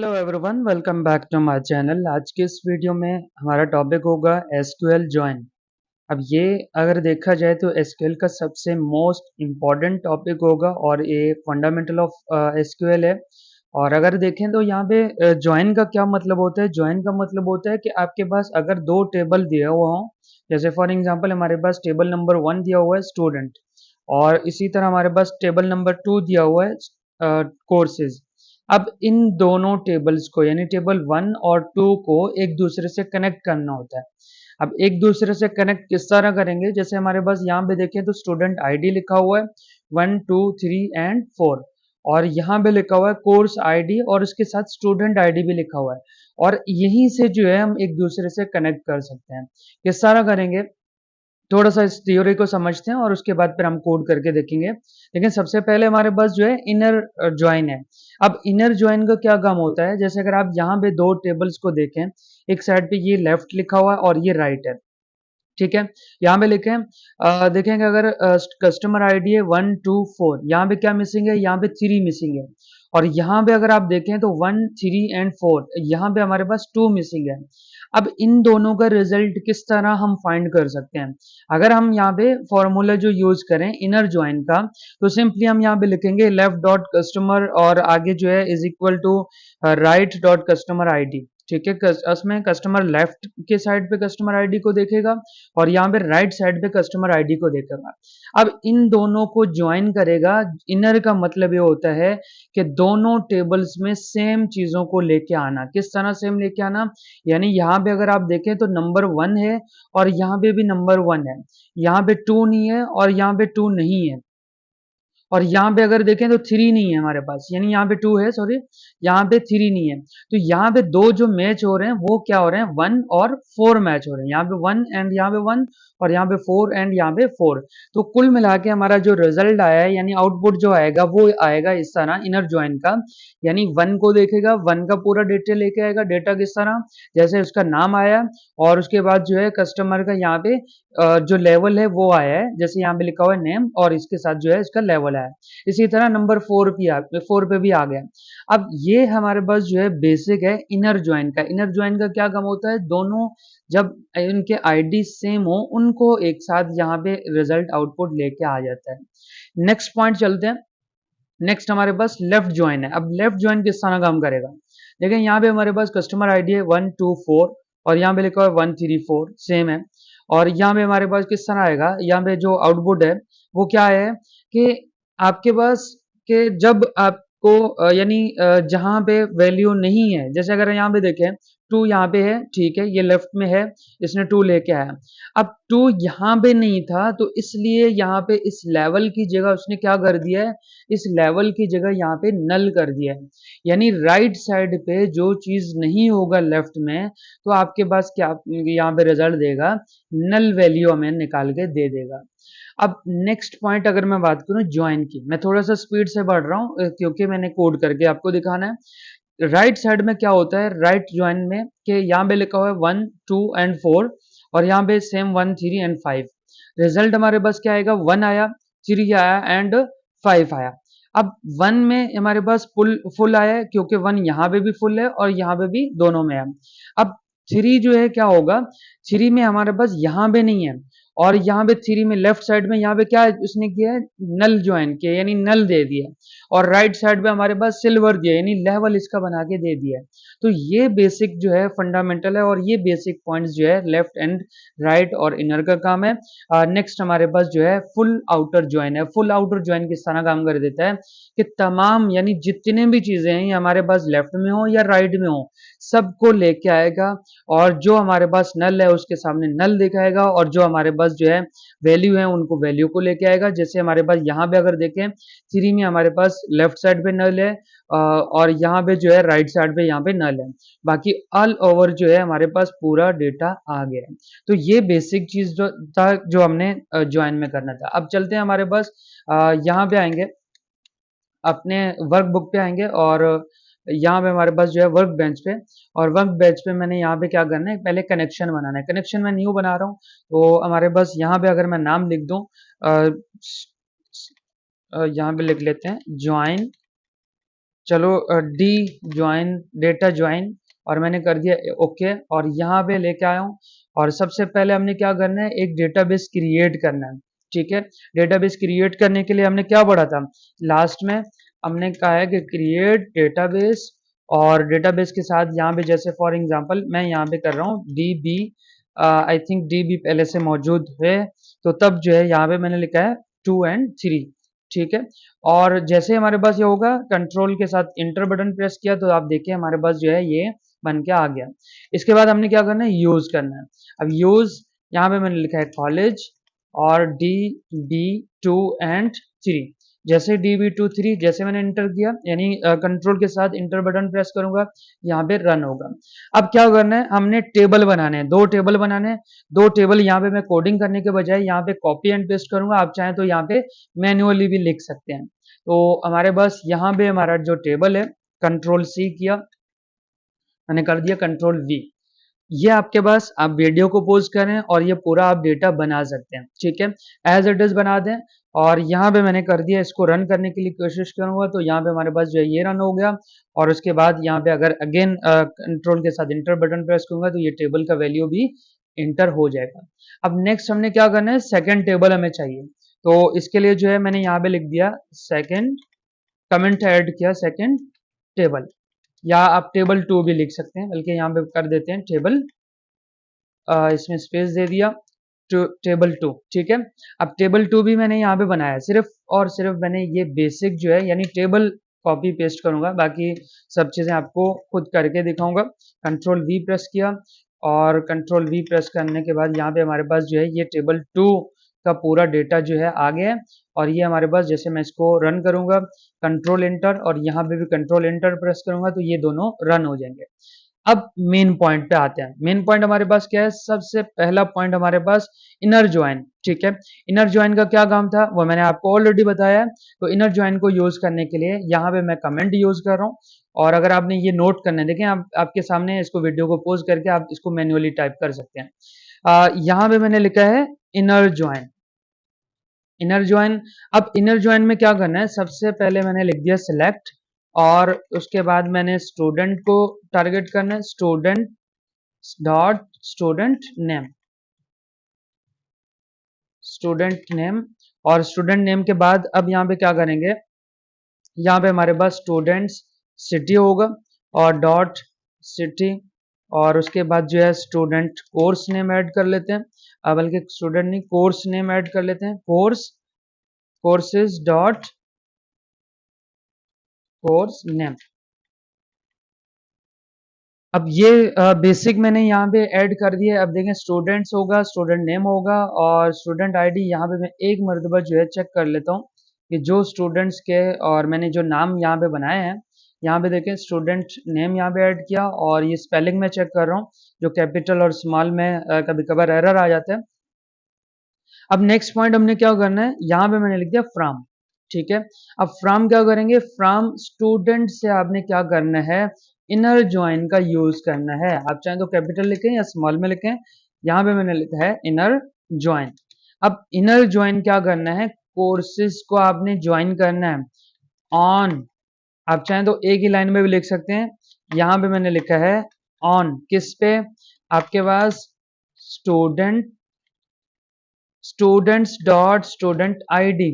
Hello everyone, welcome back to my channel. आज के इस वीडियो में हमारा टॉपिक होगा एसक्यूएल जॉइन। अब ये अगर देखा जाए तो एसक्यूएल का सबसे मोस्ट इम्पॉर्टेंट टॉपिक होगा और ये फंडामेंटल ऑफ एसक्यूएल है। और अगर देखें तो यहाँ पे जॉइन का क्या मतलब होता है। जॉइन का मतलब होता है कि आपके पास अगर दो टेबल दिए हुए हों, जैसे फॉर एग्जांपल हमारे पास टेबल नंबर 1 दिया हुआ है स्टूडेंट, और इसी तरह हमारे पास टेबल नंबर 2 दिया हुआ है कोर्सेज। अब इन दोनों टेबल्स को यानी टेबल 1 और 2 को एक दूसरे से कनेक्ट करना होता है। अब एक दूसरे से कनेक्ट किस तरह करेंगे, जैसे हमारे पास यहाँ पे देखें तो स्टूडेंट आईडी लिखा हुआ है 1 2 3 एंड 4, और यहाँ पे लिखा हुआ है कोर्स आईडी और उसके साथ स्टूडेंट आईडी भी लिखा हुआ है। और यहीं से जो है हम एक दूसरे से कनेक्ट कर सकते हैं। किस तरह करेंगे, थोड़ा सा इस थ्योरी को समझते हैं और उसके बाद फिर हम कोड करके देखेंगे। लेकिन सबसे पहले हमारे पास जो है इनर ज्वाइन है। अब इनर ज्वाइन का क्या काम होता है, जैसे अगर आप यहाँ पे दो टेबल्स को देखें, एक साइड पे ये लेफ्ट लिखा हुआ है और ये राइट है, ठीक है। यहाँ पे लिखे देखेंगे अगर कस्टमर आईडी है 1 2 4, यहाँ पे क्या मिसिंग है, यहाँ पे 3 मिसिंग है। और यहाँ पे अगर आप देखें तो 1 3 एंड 4, यहाँ पे हमारे पास 2 मिसिंग है। अब इन दोनों का रिजल्ट किस तरह हम फाइंड कर सकते हैं। अगर हम यहाँ पे फॉर्मूला जो यूज करें इनर ज्वाइन का, तो सिंपली हम यहाँ पे लिखेंगे लेफ्ट डॉट कस्टमर और आगे जो है is equal to right dot customer ID. ठीक है, उसमें कस्टमर लेफ्ट के साइड पे कस्टमर आईडी को देखेगा और यहाँ पे राइट साइड पे कस्टमर आईडी को देखेगा। अब इन दोनों को ज्वाइन करेगा। इनर का मतलब ये होता है कि दोनों टेबल्स में सेम चीजों को लेके आना। किस तरह सेम लेके आना, यानी यहाँ पे अगर आप देखें तो नंबर 1 है और यहाँ पे भी नंबर 1 है, यहाँ पे 2 नहीं है और यहाँ पे 2 नहीं है, और यहाँ पे अगर देखें तो 3 नहीं है हमारे पास, यानी यहाँ पे 2 है, सॉरी, यहाँ पे 3 नहीं है। तो यहाँ पे दो जो मैच हो रहे हैं वो क्या हो रहे हैं, 1 और 4 मैच हो रहे हैं। यहाँ पे 1 एंड यहाँ पे 1 और यहाँ पे 4 एंड यहाँ पे 4। तो कुल मिला के हमारा जो रिजल्ट आया है यानी आउटपुट जो आएगा वो आएगा इस तरह इनर ज्वाइन का। यानी 1 को देखेगा, 1 का पूरा डेटा लेके आएगा। डेटा किस तरह, जैसे उसका नाम आया और उसके बाद जो है कस्टमर का यहाँ पे जो लेवल है वो आया है, जैसे यहाँ पे लिखा हुआ है नेम और इसके साथ जो है इसका लेवल है। इसी तरह नंबर 4 पे भी आ गया। अब ये हमारे पास जो है बेसिक है इनर ज्वाइन का। इनर ज्वाइन का क्या काम होता है, दोनों जब इनके आईडी सेम हो उनको एक साथ यहाँ पे रिजल्ट आउटपुट लेके आ जाता है। नेक्स्ट पॉइंट चलते हैं। नेक्स्ट हमारे पास लेफ्ट ज्वाइन है। अब लेफ्ट ज्वाइन किस तरह काम करेगा, देखिए यहाँ पे हमारे पास कस्टमर आईडी है 1 2 4 और यहाँ पे लिखा हुआ है 1 3 4 सेम है। और यहाँ पे हमारे पास किस तरह आएगा, यहाँ पे जो आउटपुट है वो क्या है कि आपके पास के जब आपको यानी जहाँ पे वैल्यू नहीं है, जैसे अगर यहाँ पे देखें 2 यहाँ पे है, ठीक है, ये लेफ्ट में है, इसने 2 लेके आया। अब 2 यहाँ पे नहीं था तो इसलिए यहाँ पे इस लेवल की जगह उसने क्या कर दिया है, इस लेवल की जगह यहाँ पे नल कर दिया है। यानी राइट साइड पे जो चीज नहीं होगा लेफ्ट में, तो आपके पास क्या यहाँ पे रिजल्ट देगा, नल वैल्यू हमें निकाल के दे देगा। अब नेक्स्ट पॉइंट अगर मैं बात करूं ज्वाइन की, मैं थोड़ा सा स्पीड से बढ़ रहा हूं क्योंकि मैंने कोड करके आपको दिखाना है। राइट साइड में क्या होता है राइट ज्वाइन में, कि यहाँ पे लिखा हुआ है 1 2 एंड 4 और यहाँ पे सेम 1 3 एंड 5। रिजल्ट हमारे पास क्या आएगा, 1 आया, 3 आया एंड 5 आया। अब 1 में हमारे पास फुल फुल आया है क्योंकि 1 यहाँ पे भी फुल है और यहाँ पे भी दोनों में है। अब 3 जो है क्या होगा, 3 में हमारे पास यहाँ पे नहीं है और यहाँ पे 3 में लेफ्ट साइड में यहाँ पे क्या उसने किया है, नल ज्वाइन किया यानी नल दे दिया। और राइट साइड पे हमारे पास सिल्वर दिया यानी लेवल इसका बना के दे दिया है। तो ये बेसिक जो है फंडामेंटल है और ये बेसिक पॉइंट्स जो है लेफ्ट एंड राइट और इनर का काम है। नेक्स्ट हमारे पास जो है फुल आउटर ज्वाइन है। फुल आउटर ज्वाइन किस तरह काम कर देता है कि तमाम यानी जितने भी चीजें हैं ये हमारे पास लेफ्ट में हो या राइट में हो सबको लेके आएगा, और जो हमारे पास नल है उसके सामने नल दिखाएगा और जो हमारे पास जो है वैल्यू है उनको वैल्यू को लेके आएगा। जैसे हमारे पास यहाँ पे अगर देखें 3 में हमारे पास लेफ्ट साइड पे नल है और यहाँ पे जो है राइट साइड पे यहाँ पे नल है, बाकी ऑल ओवर जो है हमारे पास पूरा डेटा आ गया है। तो ये बेसिक चीज जो था जो हमने ज्वाइन में करना था। अब चलते हैं हमारे पास यहाँ पे आएंगे, अपने वर्क बुक पे आएंगे और यहाँ पे हमारे पास जो है वर्क बेंच पे, और वर्क बेंच पे मैंने यहाँ पे क्या करना है, पहले कनेक्शन बनाना है। कनेक्शन मैं न्यू बना रहा हूँ, तो हमारे पास यहाँ पे अगर मैं नाम लिख दूँ, यहाँ पे लिख लेते हैं ज्वाइन चलो डी ज्वाइन डेटा ज्वाइन, और मैंने कर दिया ओके, और यहाँ पे लेके आया हूँ। और सबसे पहले हमने क्या करना है, एक डेटाबेस क्रिएट करना है। ठीक है, डेटाबेस क्रिएट करने के लिए हमने क्या पढ़ा था लास्ट में, हमने कहा है कि क्रिएट डेटाबेस, और डेटाबेस के साथ यहाँ पे जैसे फॉर एग्जांपल मैं यहाँ पे कर रहा हूँ D B, I think D B पहले से मौजूद है, तो तब जो है यहाँ पे मैंने लिखा है 2 and 3। ठीक है, और जैसे हमारे पास ये होगा, कंट्रोल के साथ इंटर बटन प्रेस किया तो आप देखिए हमारे पास जो है ये बन के आ गया। इसके बाद हमने क्या करना है, यूज करना है। अब यूज यहाँ पे मैंने लिखा है कॉलेज, और डी बी 2 and 3। जैसे डी बी 2 3 जैसे मैंने इंटर किया, यानी कंट्रोल के साथ इंटर बटन प्रेस करूंगा, यहाँ पे रन होगा। अब क्या करना है, हमने टेबल बनाने हैं, 2 टेबल बनाने हैं। 2 टेबल यहाँ पे मैं कोडिंग करने के बजाय यहाँ पे कॉपी एंड पेस्ट करूंगा, आप चाहें तो यहाँ पे मैन्युअली भी लिख सकते हैं। तो हमारे पास यहाँ पे हमारा जो टेबल है, कंट्रोल सी किया, मैंने कर दिया कंट्रोल वी। ये आपके पास, आप वीडियो को पोज करें और ये पूरा आप डेटा बना सकते हैं। ठीक है, एज इट इज बना दें। और यहाँ पे मैंने कर दिया, इसको रन करने के लिए कोशिश करूंगा तो यहाँ पे हमारे पास जो है ये रन हो गया। और उसके बाद यहाँ पे अगर अगेन कंट्रोल के साथ इंटर बटन प्रेस करूंगा तो ये टेबल का वैल्यू भी इंटर हो जाएगा। अब नेक्स्ट हमने क्या करना है, सेकेंड टेबल हमें चाहिए। तो इसके लिए जो है मैंने यहाँ पे लिख दिया सेकेंड, कमेंट ऐड किया सेकेंड टेबल, या आप टेबल 2 भी लिख सकते हैं, बल्कि यहाँ पे कर देते हैं टेबल, इसमें स्पेस दे दिया टेबल 2। ठीक है, अब टेबल 2 भी मैंने यहाँ पे बनाया, सिर्फ और सिर्फ मैंने ये बेसिक जो है, यानी टेबल कॉपी पेस्ट करूंगा, बाकी सब चीजें आपको खुद करके दिखाऊंगा। कंट्रोल वी प्रेस किया, और कंट्रोल वी प्रेस करने के बाद यहाँ पे हमारे पास जो है ये टेबल 2 का पूरा डेटा जो है आ गया है। और ये हमारे पास, जैसे मैं इसको रन करूंगा कंट्रोल एंटर, और यहाँ पे भी कंट्रोल एंटर प्रेस करूंगा तो ये दोनों रन हो जाएंगे। अब मेन पॉइंट पे आते हैं। मेन पॉइंट हमारे पास क्या है, सबसे पहला पॉइंट हमारे पास इनर ज्वाइन। ठीक है, इनर ज्वाइन का क्या काम था वो मैंने आपको ऑलरेडी बताया है। तो इनर ज्वाइन को यूज करने के लिए यहाँ पे मैं कमेंट यूज कर रहा हूँ, और अगर आपने ये नोट करने देखें, आपके सामने इसको वीडियो को पॉज करके आप इसको मैन्युअली टाइप कर सकते हैं। यहाँ पे मैंने लिखा है इनर ज्वाइन, इनर ज्वाइन। अब इनर ज्वाइन में क्या करना है, सबसे पहले मैंने लिख दिया सिलेक्ट, और उसके बाद मैंने स्टूडेंट को टारगेट करना है, student dot student name, student name. और स्टूडेंट नेम के बाद अब यहाँ पे क्या करेंगे, यहाँ पे हमारे पास स्टूडेंट्स सिटी होगा, और डॉट सिटी, और उसके बाद जो है स्टूडेंट कोर्स नेम ऐड कर लेते हैं, बल्कि स्टूडेंट नहीं, कोर्स नेम ऐड कर लेते हैं, course, courses dot course name. अब ये बेसिक मैंने यहाँ पे ऐड कर दिया है। अब देखें, स्टूडेंट्स होगा, स्टूडेंट नेम होगा, और स्टूडेंट आईडी। यहाँ पे मैं एक मरतबा जो है चेक कर लेता हूँ कि जो स्टूडेंट्स के, और मैंने जो नाम यहाँ पे बनाए हैं, यहाँ पे देखें स्टूडेंट नेम यहाँ पे ऐड किया, और ये स्पेलिंग में चेक कर रहा हूँ, जो कैपिटल और स्मॉल में कभी कभार एरर आ जाता है। अब नेक्स्ट पॉइंट हमने क्या करना है, यहाँ पे मैंने लिख दिया फ्रॉम। ठीक है, अब फ्रॉम क्या करेंगे, फ्रॉम स्टूडेंट से आपने क्या करना है, इनर ज्वाइन का यूज करना है। आप चाहें तो कैपिटल लिखें या स्मॉल में लिखें, यहाँ पे मैंने लिखा है इनर ज्वाइन। अब इनर ज्वाइन क्या करना है, कोर्सेज को आपने ज्वाइन करना है ऑन, आप चाहें तो एक ही लाइन में भी लिख सकते हैं। यहाँ पे मैंने लिखा है ऑन, किस पे, आपके पास student, students dot student ID,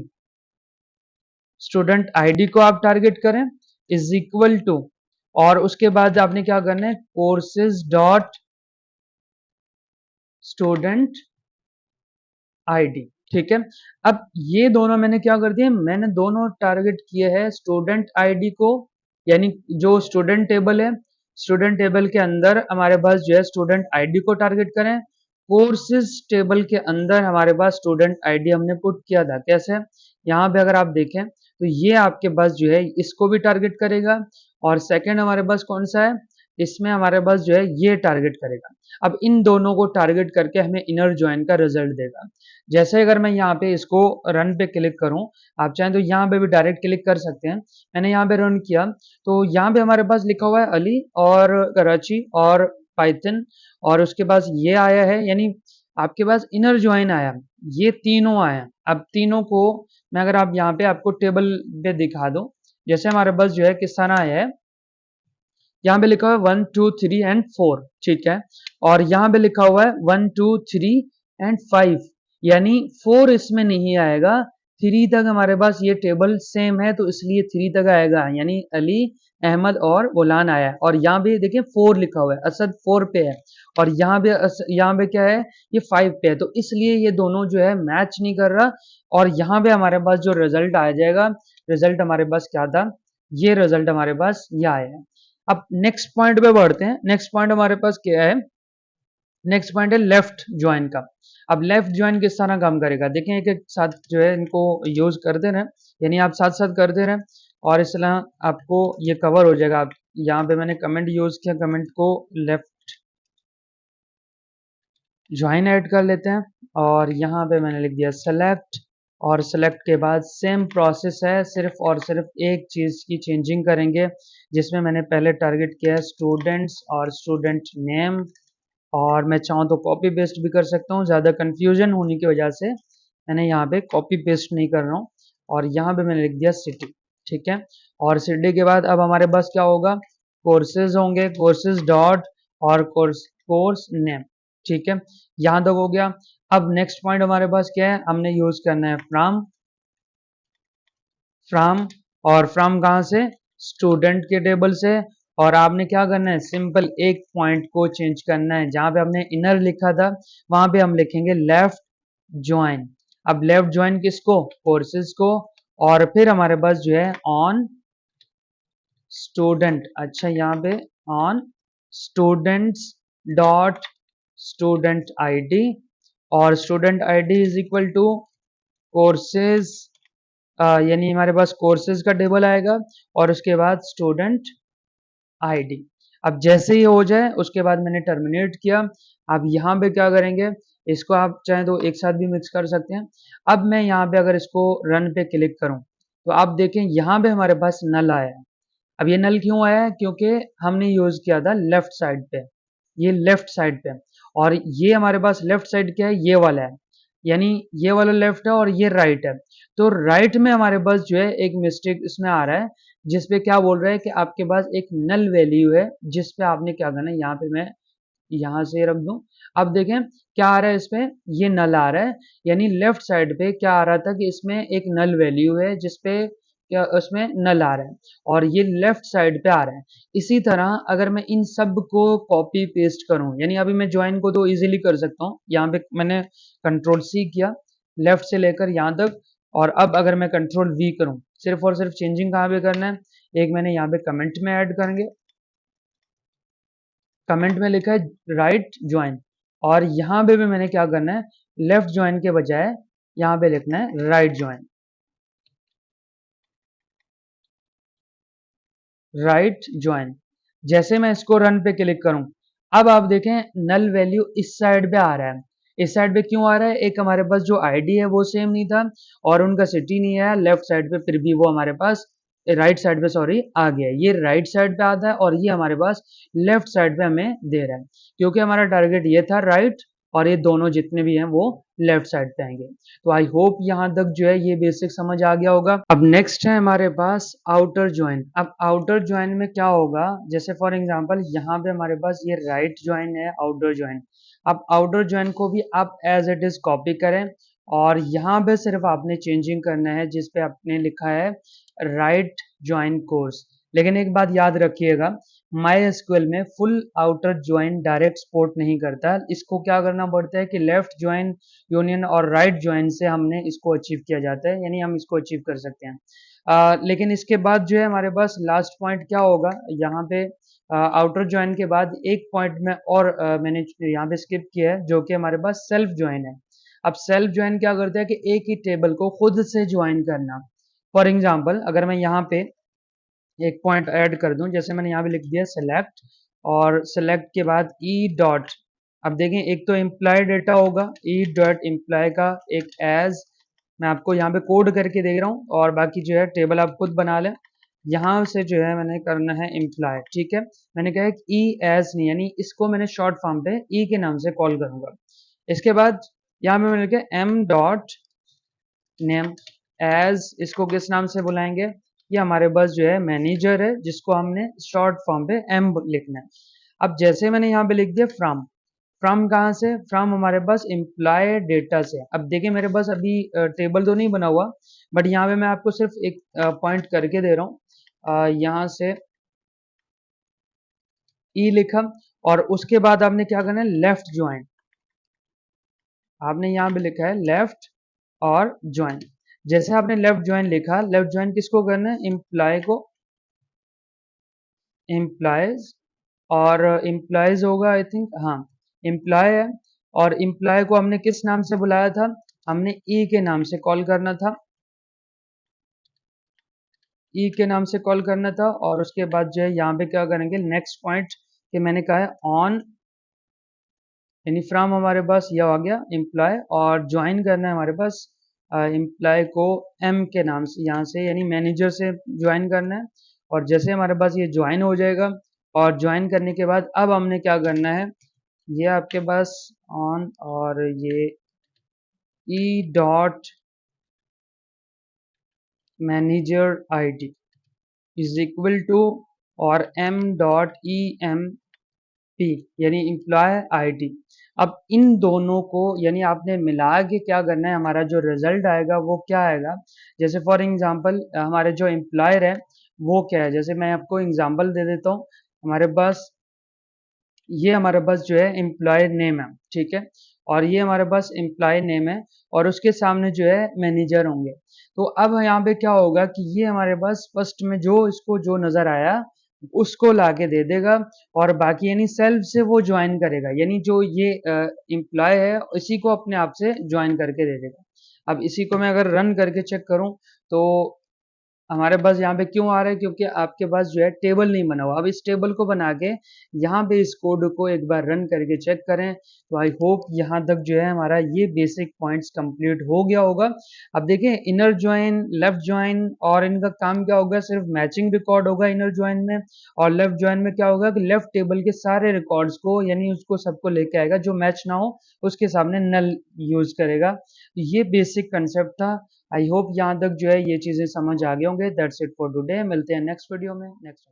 student ID को आप टारगेट करें, इज इक्वल टू, और उसके बाद आपने क्या करना है, कोर्सेज डॉट स्टूडेंट आईडी। ठीक है, अब ये दोनों मैंने क्या कर दिए, मैंने दोनों टारगेट किए हैं स्टूडेंट आईडी को, यानी जो स्टूडेंट टेबल है, स्टूडेंट टेबल के अंदर हमारे पास जो है स्टूडेंट आईडी को टारगेट करें। कोर्सेज टेबल के अंदर हमारे पास स्टूडेंट आईडी हमने पुट किया था, कैसे, यहाँ पे अगर आप देखें तो ये आपके पास जो है इसको भी टारगेट करेगा, और सेकंड हमारे पास कौन सा है, इसमें हमारे पास जो है ये टारगेट करेगा। अब इन दोनों को टारगेट करके हमें इनर ज्वाइन का रिजल्ट देगा। जैसे अगर मैं यहाँ पे इसको रन पे क्लिक करूं, आप चाहें तो यहाँ पे भी डायरेक्ट क्लिक कर सकते हैं। मैंने यहाँ पे रन किया तो यहाँ पे हमारे पास लिखा हुआ है अली और कराची और पाइथन, और उसके पास ये आया है, यानी आपके पास इनर ज्वाइन आया, ये तीनों आया। अब तीनों को मैं, अगर आप यहाँ पे आपको टेबल पे दिखा दो, जैसे हमारे पास जो है किस तरह है, यहाँ पे लिखा हुआ है 1 2 3 एंड 4, ठीक है, और यहाँ पे लिखा हुआ है 1 2 3 एंड 5, यानी 4 इसमें नहीं आएगा, 3 तक हमारे पास ये टेबल सेम है तो इसलिए 3 तक आएगा, यानी अली, अहमद और गुलान आया है। और यहाँ पे देखिए 4 लिखा हुआ है, असद 4 पे है, और यहाँ पे क्या है, ये 5 पे है, तो इसलिए ये दोनों जो है मैच नहीं कर रहा। और यहाँ पे हमारे पास जो रिजल्ट आ जाएगा, रिजल्ट हमारे पास क्या था, ये रिजल्ट हमारे पास ये आया है। अब नेक्स्ट पॉइंट पे बढ़ते हैं। नेक्स्ट पॉइंट हमारे पास क्या है, नेक्स्ट पॉइंट है लेफ्ट ज्वाइन का। अब लेफ्ट ज्वाइन किस तरह काम करेगा, देखें एक एक साथ जो है इनको यूज करते रहें, यानी आप साथ साथ करते रहें और इस तरह आपको ये कवर हो जाएगा। आप यहाँ पे मैंने कमेंट यूज किया, कमेंट को लेफ्ट ज्वाइन ऐड कर लेते हैं, और यहाँ पे मैंने लिख दिया सेलेक्ट, और सेलेक्ट के बाद सेम प्रोसेस है, सिर्फ और सिर्फ एक चीज़ की चेंजिंग करेंगे, जिसमें मैंने पहले टारगेट किया है स्टूडेंट्स और स्टूडेंट नेम, और मैं चाहूँ तो कॉपी पेस्ट भी कर सकता हूँ, ज़्यादा कन्फ्यूजन होने की वजह से मैंने यहाँ पे कॉपी पेस्ट नहीं कर रहा हूँ, और यहाँ पे मैंने लिख दिया सिटी, ठीक है। और सिटी के बाद अब हमारे पास क्या होगा, कोर्सेज होंगे, कोर्सेज डॉट और कोर्स नेम, ठीक है, यहाँ तक हो गया। अब नेक्स्ट पॉइंट हमारे पास क्या है, हमने यूज करना है फ्रॉम, फ्रॉम, और फ्रॉम कहाँ से, स्टूडेंट के टेबल से, और आपने क्या करना है, सिंपल एक पॉइंट को चेंज करना है, जहां पे हमने इनर लिखा था वहां पे हम लिखेंगे लेफ्ट ज्वाइन। अब लेफ्ट ज्वाइन किसको, कोर्सेज को, और फिर हमारे पास जो है ऑन स्टूडेंट, अच्छा यहाँ पे on students dot student ID, और student ID is equal to courses, यानी हमारे पास कोर्सेज का टेबल आएगा, और उसके बाद स्टूडेंट आईडी। अब जैसे ही हो जाए उसके बाद मैंने टर्मिनेट किया। अब यहाँ पे क्या करेंगे, इसको आप चाहें तो एक साथ भी मिक्स कर सकते हैं। अब मैं यहाँ पे अगर इसको रन पे क्लिक करूँ तो आप देखें यहाँ पे हमारे पास नल आया है। अब ये नल क्यों आया है, क्योंकि हमने यूज किया था लेफ्ट साइड पे, ये लेफ्ट साइड पे, और ये हमारे पास लेफ्ट साइड क्या है, ये वाला है, यानी ये वाला लेफ्ट है और ये राइट है। तो राइट में हमारे पास जो है एक मिस्टेक इसमें आ रहा है, जिसपे क्या बोल रहा है कि आपके पास एक नल वैल्यू है, जिसपे आपने क्या करना है, यहाँ पे मैं यहाँ से रख दूं। अब देखें क्या आ रहा है, इसमें ये नल आ रहा है, यानी लेफ्ट साइड पे क्या आ रहा था कि इसमें एक नल वैल्यू है, जिसपे क्या उसमें नल आ रहा है, और ये लेफ्ट साइड पे आ रहा है। इसी तरह अगर मैं इन सब को कॉपी पेस्ट करूं, यानी अभी मैं ज्वाइन को तो इजीली कर सकता हूं, यहाँ पे मैंने कंट्रोल सी किया लेफ्ट से लेकर यहाँ तक, और अब अगर मैं कंट्रोल वी करूं, सिर्फ और सिर्फ चेंजिंग कहाँ पे करना है, एक मैंने यहाँ पे कमेंट में ऐड करेंगे, कमेंट में लिखा है राइट ज्वाइन, और यहाँ पे भी मैंने क्या करना है, लेफ्ट ज्वाइन के बजाय यहाँ पे लिखना है राइट ज्वाइन, राइट ज्वाइन। जैसे मैं इसको रन पे क्लिक करूं, अब आप देखें नल वैल्यू इस साइड पे आ रहा है। इस साइड पे क्यों आ रहा है, एक हमारे पास जो आईडी है वो सेम नहीं था, और उनका सिटी नहीं आया लेफ्ट साइड पे, फिर भी वो हमारे पास राइट साइड पे सॉरी आ गया, ये राइट साइड पे आता है, और ये हमारे पास लेफ्ट साइड पे हमें दे रहा है, क्योंकि हमारा टारगेट ये था राइट, और ये दोनों जितने भी हैं वो लेफ्ट साइड पे आएंगे। तो आई होप यहाँ तक जो है ये बेसिक समझ आ गया होगा। अब नेक्स्ट है हमारे पास आउटर ज्वाइन। अब आउटर ज्वाइन में क्या होगा, जैसे फॉर एग्जांपल यहाँ पे हमारे पास ये राइट ज्वाइन है, आउटर ज्वाइन। अब आउटर ज्वाइन को भी आप एज इट इज कॉपी करें, और यहाँ पे सिर्फ आपने चेंजिंग करना है, जिस पे आपने लिखा है राइट ज्वाइन कोर्स। लेकिन एक बात याद रखिएगा, माई एसक्यूएल में full outer join direct support नहीं करता, इसको क्या करना पड़ता है कि लेफ्ट ज्वाइन यूनियन और राइट ज्वाइन से हमने इसको अचीव किया जाता है, यानी हम इसको अचीव कर सकते हैं। लेकिन इसके बाद जो है हमारे पास लास्ट पॉइंट क्या होगा, यहाँ पे आउटर ज्वाइन के बाद एक पॉइंट में और मैंने यहाँ पे स्किप किया है, जो कि हमारे पास सेल्फ ज्वाइन है। अब सेल्फ ज्वाइन क्या करता है कि एक ही टेबल को खुद से ज्वाइन करना। फॉर एग्जाम्पल अगर मैं यहाँ पे एक पॉइंट ऐड कर दूं, जैसे मैंने यहाँ पे लिख दिया सेलेक्ट, और सेलेक्ट के बाद ई डॉट, अब देखें एक तो इम्प्लाई डेटा होगा, ई डॉट इम्प्लाई का एक एज, मैं आपको यहाँ पे कोड करके दे रहा हूँ, और बाकी जो है टेबल आप खुद बना लें। यहाँ से जो है मैंने करना है इम्प्लाई, ठीक है, मैंने कहा ई एज नहीं, यानी इसको मैंने शॉर्ट फॉर्म पे ई के नाम से कॉल करूंगा। इसके बाद यहाँ पे मैंने लिखा एम डॉट नेम एज, इसको किस नाम से बुलाएंगे, ये हमारे पास जो है मैनेजर है, जिसको हमने शॉर्ट फॉर्म पे एम लिखना है। अब जैसे मैंने यहाँ पे लिख दिया फ्रॉम, फ्रॉम कहाँ से, फ्रॉम हमारे पास एम्प्लॉय डेटा से। अब देखिए मेरे पास अभी टेबल तो नहीं बना हुआ, बट यहाँ पे मैं आपको सिर्फ एक पॉइंट करके दे रहा हूँ। यहाँ से ई लिखा, और उसके बाद आपने क्या करना है, लेफ्ट ज्वाइन। आपने यहाँ पे लिखा है लेफ्ट और ज्वाइन। जैसे आपने लेफ्ट ज्वाइन लिखा, लेफ्ट ज्वाइन किसको करना है, एम्प्लॉय को, एम्प्लॉयज, और एम्प्लॉयज होगा आई थिंक, हाँ एम्प्लॉय है। और एम्प्लॉय को हमने किस नाम से बुलाया था, हमने ई के नाम से कॉल करना था, ई के नाम से कॉल करना था। और उसके बाद जो है यहाँ पे क्या करेंगे, नेक्स्ट पॉइंट कि मैंने कहा है ऑन, यानी फ्रॉम हमारे पास यह आ गया एम्प्लॉय, और ज्वाइन करना है हमारे पास एम्प्लॉय को एम के नाम से, यहाँ से यानी मैनेजर से ज्वाइन करना है। और जैसे हमारे पास ये ज्वाइन हो जाएगा, और ज्वाइन करने के बाद अब हमने क्या करना है, ये आपके पास ऑन, और ये E dot manager ID is equal to, और M dot E M P यानी एम्प्लॉय आईडी। अब इन दोनों को यानी आपने मिला के क्या करना है, हमारा जो रिजल्ट आएगा वो क्या आएगा। जैसे फॉर एग्जांपल हमारे जो एम्प्लॉयर है वो क्या है, जैसे मैं आपको एग्जांपल दे देता हूँ। हमारे पास ये हमारे पास जो है एम्प्लॉय नेम है, ठीक है, और ये हमारे पास एम्प्लॉय नेम है, और उसके सामने जो है मैनेजर होंगे। तो अब यहाँ पे क्या होगा कि ये हमारे पास फर्स्ट में जो इसको जो नजर आया उसको लाके दे देगा, और बाकी यानी सेल्फ से वो ज्वाइन करेगा, यानी जो ये एम्प्लॉय है इसी को अपने आप से ज्वाइन करके दे देगा। अब इसी को मैं अगर रन करके चेक करूं तो हमारे पास यहाँ पे क्यों आ रहा है, क्योंकि आपके पास जो है टेबल नहीं बना हुआ। अब इस टेबल को बना के यहाँ पे इस कोड को एक बार रन करके चेक करें, तो आई होप यहाँ तक जो है हमारा ये बेसिक पॉइंट्स कंप्लीट हो गया होगा। अब देखिए इनर ज्वाइन, लेफ्ट ज्वाइन, और इनका काम क्या होगा, सिर्फ मैचिंग रिकॉर्ड होगा इनर ज्वाइन में, और लेफ्ट ज्वाइन में क्या होगा कि लेफ्ट टेबल के सारे रिकॉर्ड्स को यानी उसको सबको लेके आएगा, जो मैच ना हो उसके सामने नल यूज करेगा। ये बेसिक कंसेप्ट था। आई होप यहाँ तक जो है ये चीजें समझ आ गए होंगे। दैट्स इट फॉर टुडे, मिलते हैं नेक्स्ट वीडियो में नेक्स्ट